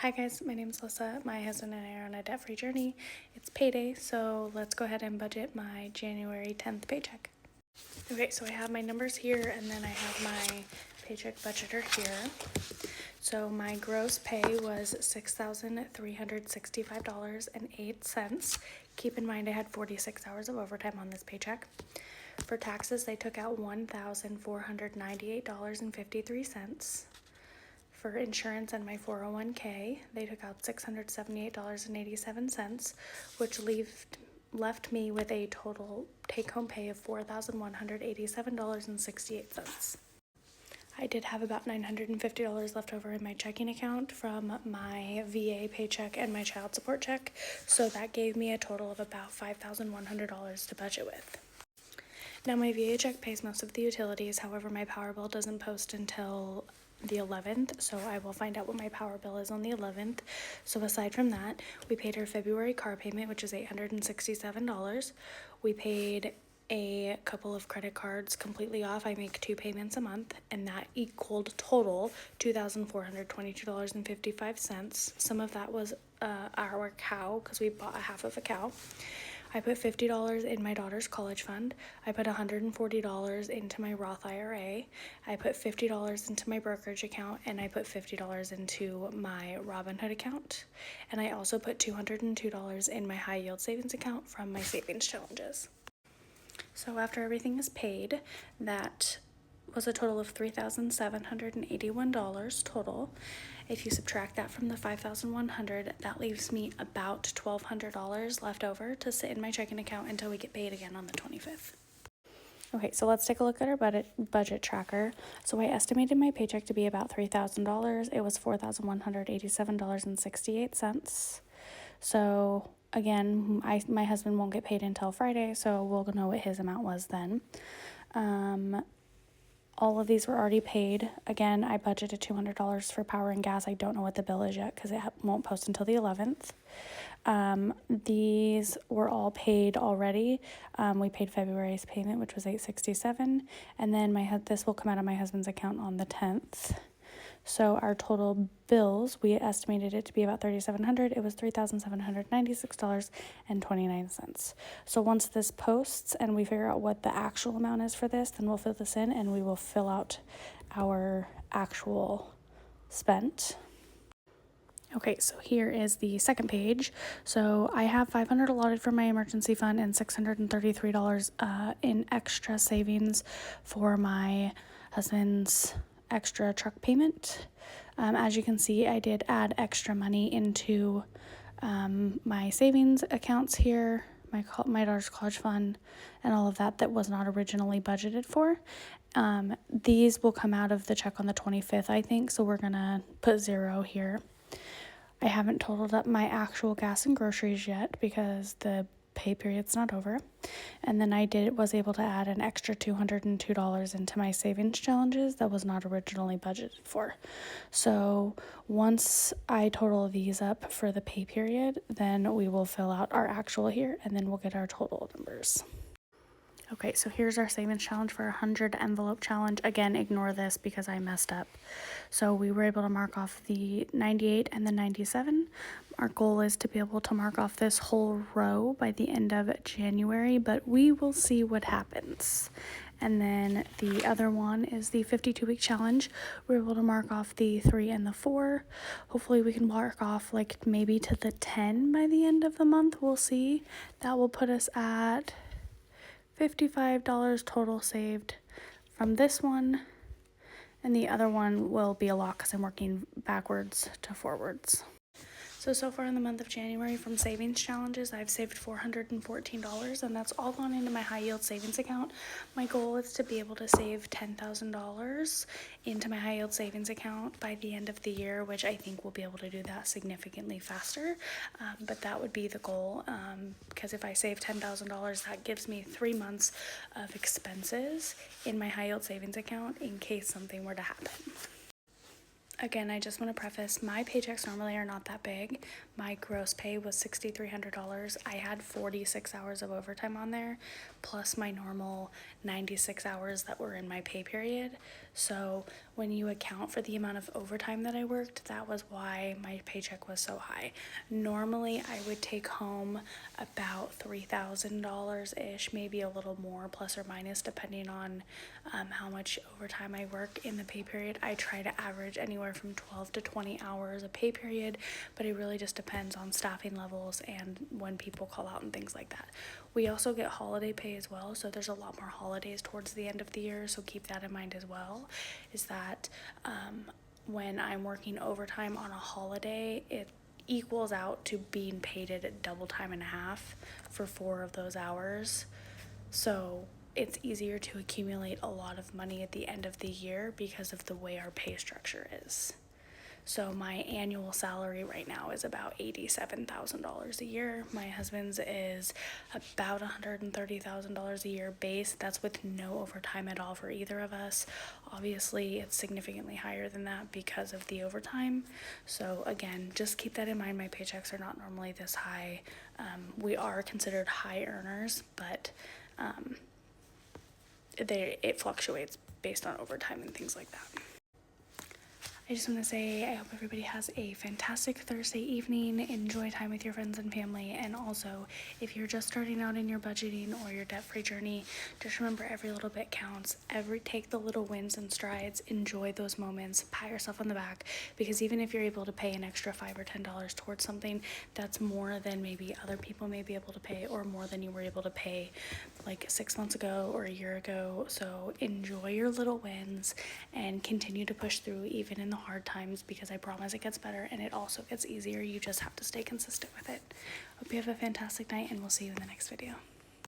Hi guys, my name is Alyssa. My husband and I are on a debt-free journey. It's payday, so let's go ahead and budget my January 10th paycheck. Okay, so I have my numbers here and then I have my paycheck budgeter here. So my gross pay was $6,365.08. Keep in mind I had 46 hours of overtime on this paycheck. For taxes, they took out $1,498.53. For insurance and my 401k, they took out $678.87, which left me with a total take-home pay of $4,187.68. I did have about $950 left over in my checking account from my VA paycheck and my child support check, so that gave me a total of about $5,100 to budget with. Now my VA check pays most of the utilities, however my power bill doesn't post until the 11th, so I will find out what my power bill is on the 11th. So aside from that, we paid our February car payment, which is $867. We paid a couple of credit cards completely off. I make 2 payments a month, and that equaled total $2,422.55. Some of that was our cow, because we bought a half of a cow. I put $50 in my daughter's college fund. I put $140 into my Roth IRA. I put $50 into my brokerage account, and I put $50 into my Robinhood account. And I also put $202 in my high yield savings account from my savings challenges. So after everything is paid, that was a total of $3,781 total. If you subtract that from the $5,100, that leaves me about $1,200 left over to sit in my checking account until we get paid again on the 25th. Okay, so let's take a look at our budget tracker. So I estimated my paycheck to be about $3,000. It was $4,187.68. So again, my husband won't get paid until Friday, so we'll know what his amount was then. All of these were already paid. Again, I budgeted $200 for power and gas. I don't know what the bill is yet because it won't post until the 11th. These were all paid already. We paid February's payment, which was $867, and then this will come out of my husband's account on the 10th. So our total bills, we estimated it to be about $3,700. It was $3,796.29. So once this posts and we figure out what the actual amount is for this, then we'll fill this in and we will fill out our actual spent. Okay, so here is the second page. So I have $500 allotted for my emergency fund and $633 in extra savings for my husband's extra truck payment. As you can see, I did add extra money into my savings accounts here, my daughter's college fund, and all of that was not originally budgeted for. These will come out of the check on the 25th, I think, so we're gonna put 0 here. I haven't totaled up my actual gas and groceries yet because the pay period's not over. And then I was able to add an extra $202 into my savings challenges that was not originally budgeted for. So once I total these up for the pay period, then we will fill out our actual here and then we'll get our total numbers. Okay, so here's our savings challenge for 100 envelope challenge. Again, ignore this because I messed up. So we were able to mark off the 98 and the 97. Our goal is to be able to mark off this whole row by the end of January, but we will see what happens. And then the other one is the 52-week challenge. We're able to mark off the 3 and the 4. Hopefully we can mark off like maybe to the 10 by the end of the month. We'll see. That will put us at $55 total saved from this one, and the other one will be a lot because I'm working backwards to forwards. So far in the month of January from savings challenges, I've saved $414, and that's all gone into my high yield savings account. My goal is to be able to save $10,000 into my high yield savings account by the end of the year, which I think we'll be able to do that significantly faster. But that would be the goal, because if I save $10,000, that gives me 3 months of expenses in my high yield savings account in case something were to happen. Again, I just want to preface, my paychecks normally are not that big. My gross pay was $6,300. I had 46 hours of overtime on there, plus my normal 96 hours that were in my pay period. So when you account for the amount of overtime that I worked, that was why my paycheck was so high. Normally I would take home about $3,000-ish, maybe a little more, plus or minus, depending on how much overtime I work in the pay period. I try to average anywhere from 12 to 20 hours a pay period, but it really just depends on staffing levels and when people call out and things like that. We also get holiday pay as well, so there's a lot more holidays towards the end of the year, so keep that in mind as well, is that when I'm working overtime on a holiday, it equals out to being paid at double time and a half for 4 of those hours. So it's easier to accumulate a lot of money at the end of the year because of the way our pay structure is. So my annual salary right now is about $87,000 a year. My husband's is about $130,000 a year base. That's with no overtime at all for either of us. Obviously, it's significantly higher than that because of the overtime. So again, just keep that in mind. My paychecks are not normally this high. We are considered high earners, but it fluctuates based on overtime and things like that. I just want to say I hope everybody has a fantastic Thursday evening. Enjoy time with your friends and family. And also, if you're just starting out in your budgeting or your debt-free journey, just remember every little bit counts. Take the little wins and strides. Enjoy those moments. Pat yourself on the back, because even if you're able to pay an extra $5 or $10 towards something, that's more than maybe other people may be able to pay, or more than you were able to pay like 6 months ago or a year ago. So enjoy your little wins and continue to push through even in the hard times, because I promise it gets better and it also gets easier. You just have to stay consistent with it. Hope you have a fantastic night, and we'll see you in the next video.